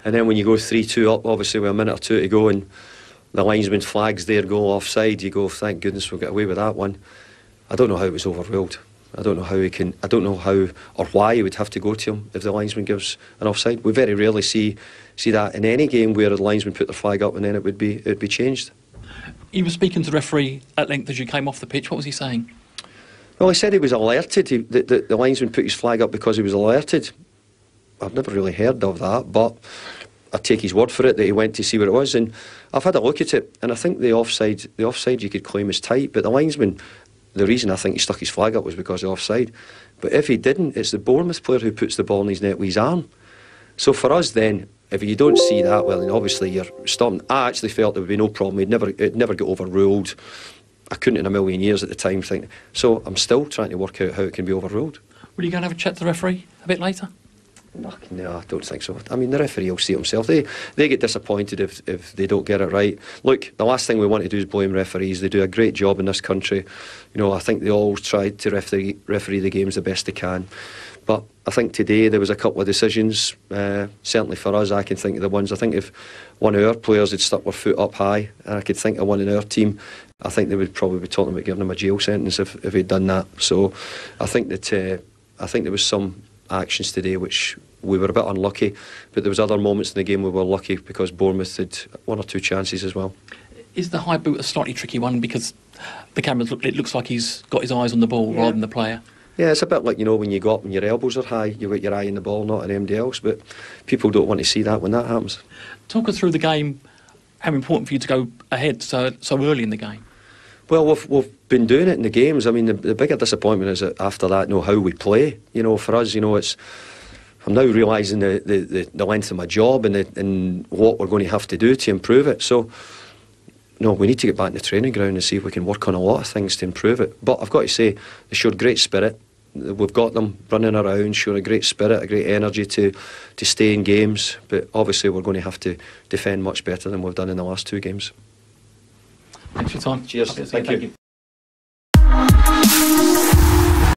And then when you go 3-2 up, obviously with a minute or two to go, and the linesman flags their goal offside, you go, thank goodness we'll get away with that one. I don't know how it was overruled. I don't know how he can. I don't know how or why he would have to go to him if the linesman gives an offside. We very rarely see that in any game where the linesman put their flag up and then it would be changed. You were speaking to the referee at length as you came off the pitch. What was he saying? Well, he said he was alerted. The linesman put his flag up because he was alerted. I've never really heard of that, but I take his word for it that he went to see what it was. And I've had a look at it, and I think the offside you could claim is tight, but the linesman, the reason I think he stuck his flag up was because of offside. But if he didn't, it's the Bournemouth player who puts the ball in his net with his arm. So for us then, if you don't see that, well, then obviously you're stopping. I actually felt there would be no problem. It'd never get overruled. I couldn't in a million years at the time think. So I'm still trying to work out how it can be overruled. Will you go and have a chat to the referee a bit later? No, I don't think so. I mean, the referee will see it himself. They get disappointed if they don't get it right. Look, the last thing we want to do is blame referees. They do a great job in this country. You know, I think they all try to referee the games the best they can. But I think today there was a couple of decisions, certainly for us, I can think of the ones. I think if one of our players had stuck their foot up high, and I could think of one in our team, I think they would probably be talking about giving him a jail sentence if he'd done that. So I think that there was some actions today which we were a bit unlucky, but there was other moments in the game we were lucky because Bournemouth had one or two chances as well. Is the high boot a slightly tricky one because the cameras it looks like he's got his eyes on the ball rather than the player? Yeah, it's a bit like, you know, when you go up and your elbows are high, you've got your eye on the ball, not on anybody else, but people don't want to see that when that happens. Talk us through the game, how important for you to go ahead so early in the game. Well, we've been doing it in the games. I mean, the bigger disappointment is that after that, how we play. You know, for us, I'm now realising the length of my job and what we're going to have to do to improve it. So, no, we need to get back in the training ground and see if we can work on a lot of things to improve it. But I've got to say, they showed great spirit. We've got them running around, showing a great spirit, a great energy to stay in games. But obviously, we're going to have to defend much better than we've done in the last two games. Thanks for your time. Cheers. Thank you.